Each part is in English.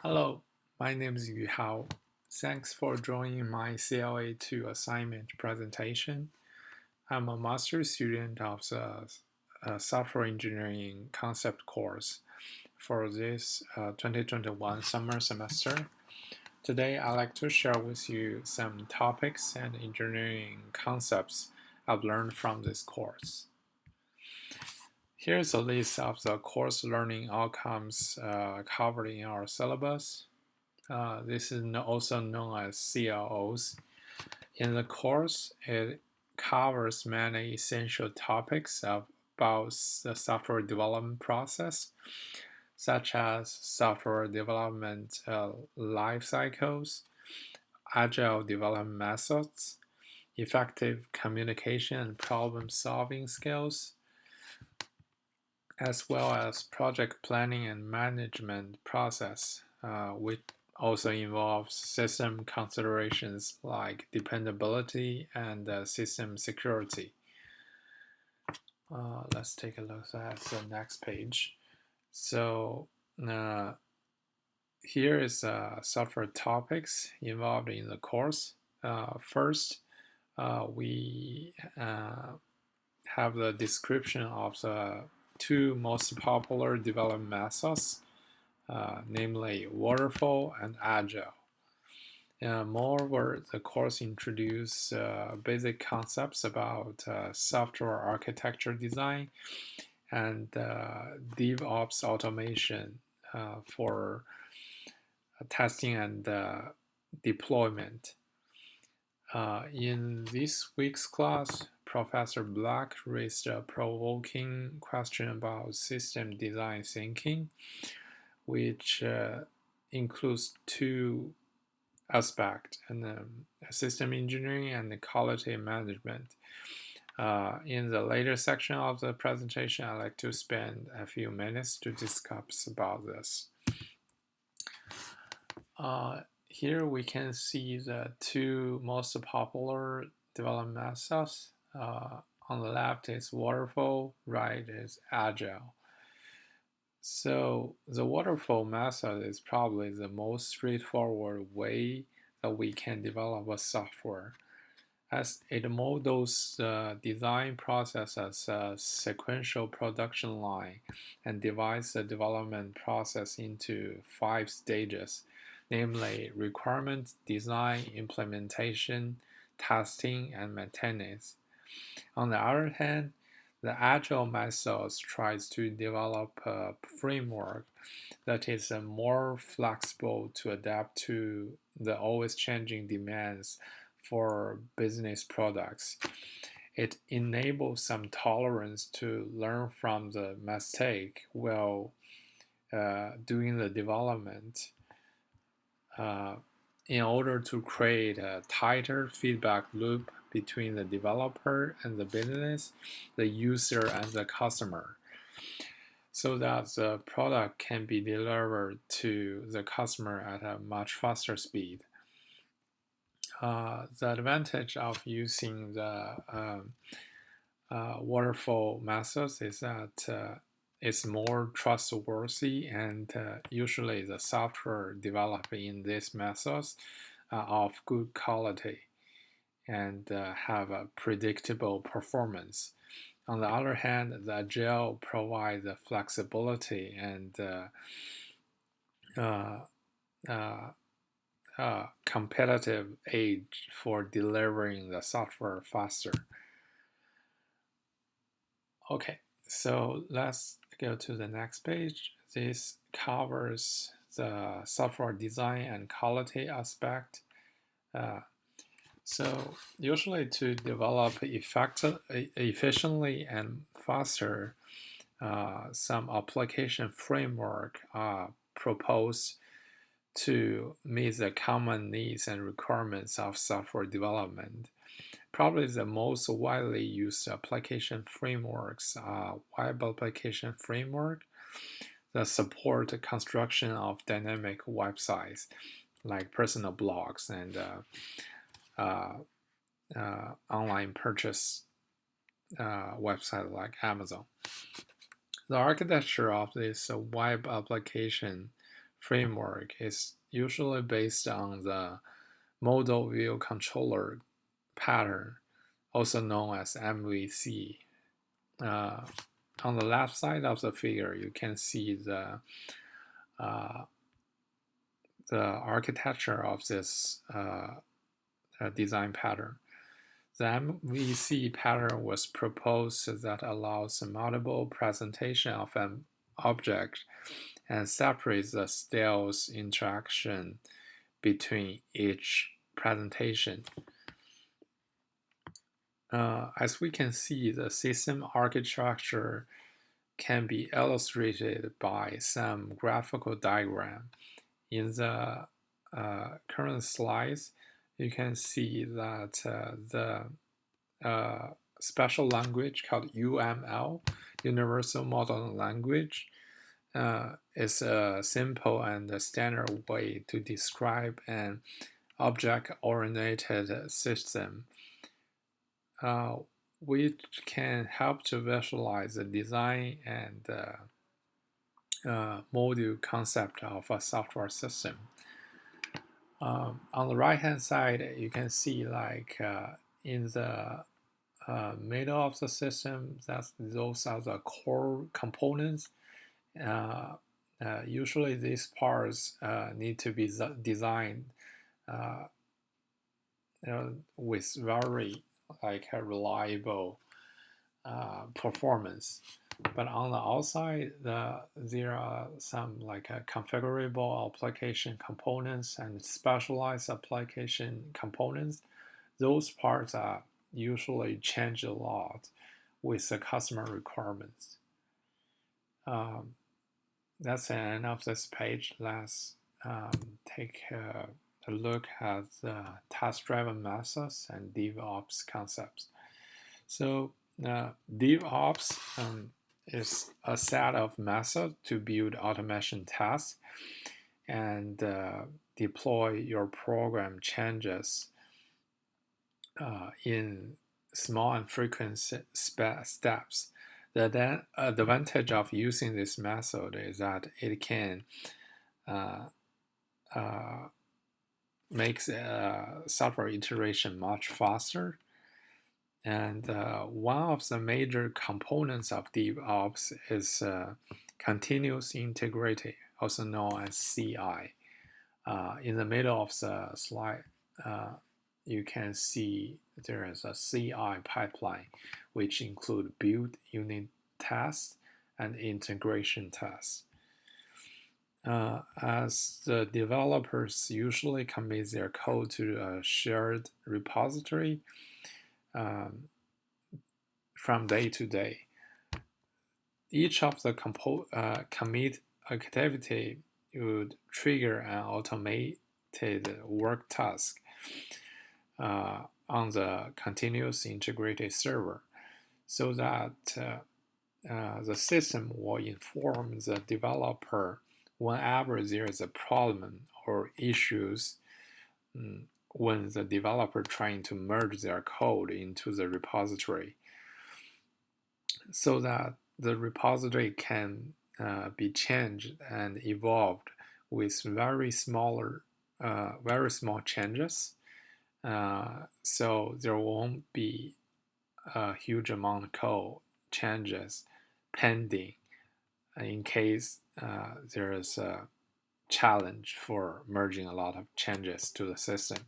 Hello, my name is Yuhao. Thanks for joining my CLA2 assignment presentation. I'm a master's student of the software engineering concept course for this 2021 summer semester. Today, I'd like to share with you some topics and engineering concepts I've learned from this course. Here's a list of the course learning outcomes covered in our syllabus. This is also known as CLOs. In the course, it covers many essential topics about the software development process, such as software development life cycles, agile development methods, effective communication and problem-solving skills, as well as project planning and management process, which also involves system considerations like dependability and system security. Let's take a look at the next page. So here is software topics involved in the course. First, we have the description of the two most popular development methods, namely waterfall and agile. Moreover, the course introduces basic concepts about software architecture design and DevOps automation for testing and deployment. In this week's class, Professor Black raised a provoking question about system design thinking, which includes two aspects, system engineering and quality management. In the later section of the presentation, I'd like to spend a few minutes to discuss about this. Here we can see the two most popular development methods. On the left is waterfall, right is agile. So the waterfall method is probably the most straightforward way that we can develop a software, as it models the design process as a sequential production line and divides the development process into 5 stages, namely requirement, design, implementation, testing, and maintenance. On the other hand, the agile methods tries to develop a framework that is more flexible to adapt to the always changing demands for business products. It enables some tolerance to learn from the mistake while doing the development in order to create a tighter feedback loop between the developer and the business, the user and the customer, so that the product can be delivered to the customer at a much faster speed. The advantage of using the waterfall methods is that it's more trustworthy, and usually the software developed in these methods are of good quality and have a predictable performance. On the other hand, the agile provides the flexibility and competitive edge for delivering the software faster. Okay, so let's go to the next page. This covers the software design and quality aspect. So usually to develop efficiently and faster, some application framework are proposed to meet the common needs and requirements of software development. Probably the most widely used application frameworks are web application framework that support the construction of dynamic websites like personal blogs and online purchase website like Amazon. The architecture of this web application framework is usually based on the model view controller pattern, also known as MVC. On the left side of the figure, you can see uh, the architecture of this design pattern. The MVC pattern was proposed that allows multiple presentation of an object and separates the styles interaction between each presentation. As we can see, the system architecture can be illustrated by some graphical diagram. In the current slides, you can see that the special language called UML, Universal Modeling Language, is a simple and standard way to describe an object-oriented system, which can help to visualize the design and module concept of a software system. On the right-hand side, you can see like in the middle of the system, those are the core components. Usually these parts need to be designed with very reliable performance. But on the outside, there are some configurable application components and specialized application components. Those parts are usually change a lot with the customer requirements. That's the end of this page. Let's take a look at the task-driven methods and DevOps concepts. So DevOps is a set of methods to build automation tasks and deploy your program changes in small and frequent steps. The advantage of using this method is that it can make software iteration much faster. And one of the major components of DevOps is continuous integrity, also known as CI. In the middle of the slide, you can see there is a CI pipeline, which include build unit tests and integration tests. As the developers usually commit their code to a shared repository from day to day, each of the commit activity would trigger an automated work task on the continuous integrated server, so that the system will inform the developer whenever there is a problem or issues when the developer trying to merge their code into the repository, so that the repository can be changed and evolved with very small changes. So there won't be a huge amount of code changes pending in case there is a challenge for merging a lot of changes to the system.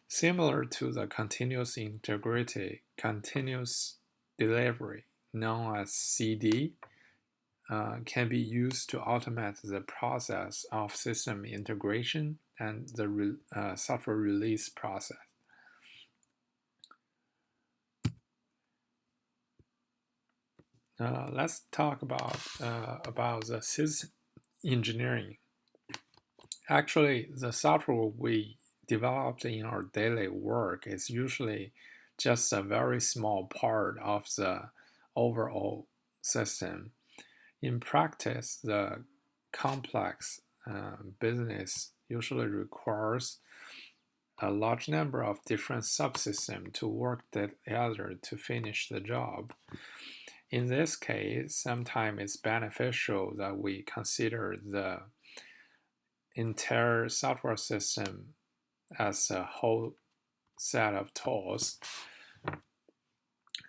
Similar to the continuous integrity, continuous delivery, known as CD, can be used to automate the process of system integration and the software release process. Let's talk about the system engineering. Actually, the software we developed in our daily work is usually just a very small part of the overall system. In practice, the complex business usually requires a large number of different subsystems to work together to finish the job. In this case, sometimes it's beneficial that we consider the entire software system as a whole set of tools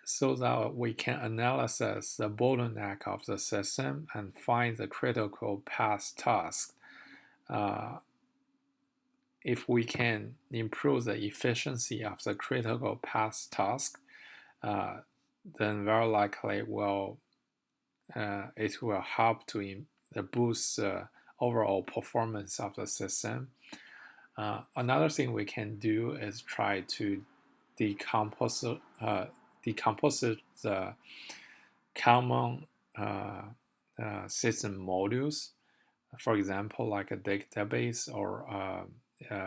so that we can analyze the bottleneck of the system and find the critical path task. If we can improve the efficiency of the critical path task, then very likely it will help to boost the overall performance of the system. Another thing we can do is try to decompose the common system modules, for example, like a database or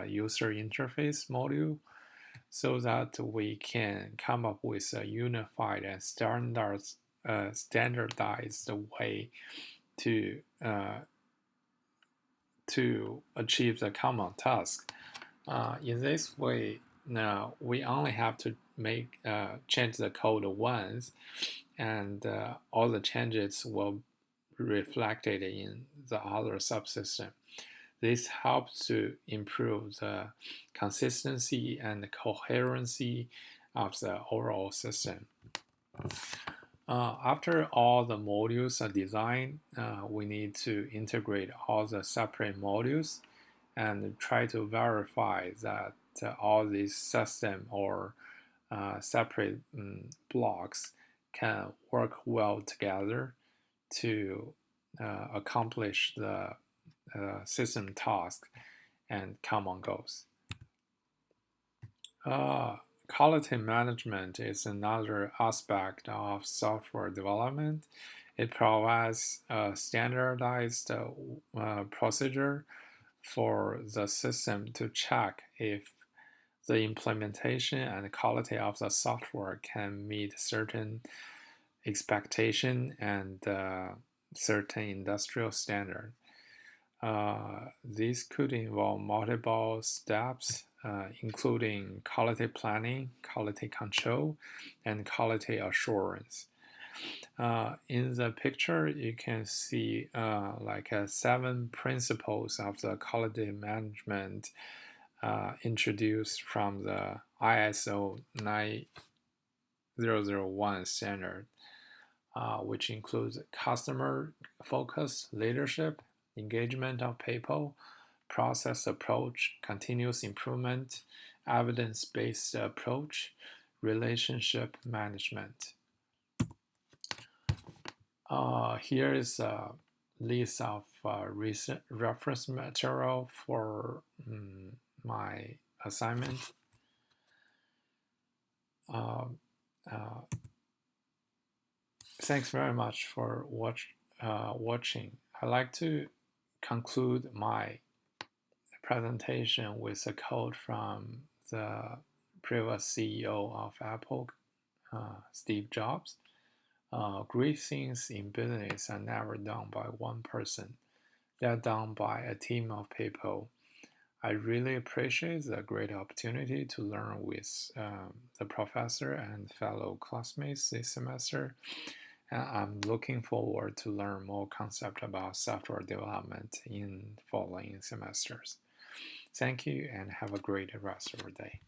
user interface module, so that we can come up with a unified and standardized way to achieve the common task. In this way, now we only have to change the code once, and all the changes will be reflected in the other subsystem. This helps to improve the consistency and coherency of the overall system. After all the modules are designed, we need to integrate all the separate modules and try to verify that all these system or separate blocks can work well together to accomplish the system task and common goals. Quality management is another aspect of software development. It provides a standardized procedure for the system to check if the implementation and quality of the software can meet certain expectation and certain industrial standard. These could involve multiple steps, including quality planning, quality control, and quality assurance. In the picture, you can see like 7 principles of the quality management introduced from the ISO 9001 standard, which includes customer focus, leadership, engagement of people, process approach, continuous improvement, evidence-based approach, relationship management. Here is a list of recent reference material for my assignment. Thanks very much for watching. I'd like to conclude my presentation with a quote from the previous CEO of Apple, Steve Jobs. Great things in business are never done by one person. They're done by a team of people. I really appreciate the great opportunity to learn with the professor and fellow classmates this semester. And I'm looking forward to learn more concepts about software development in following semesters. Thank you and have a great rest of your day.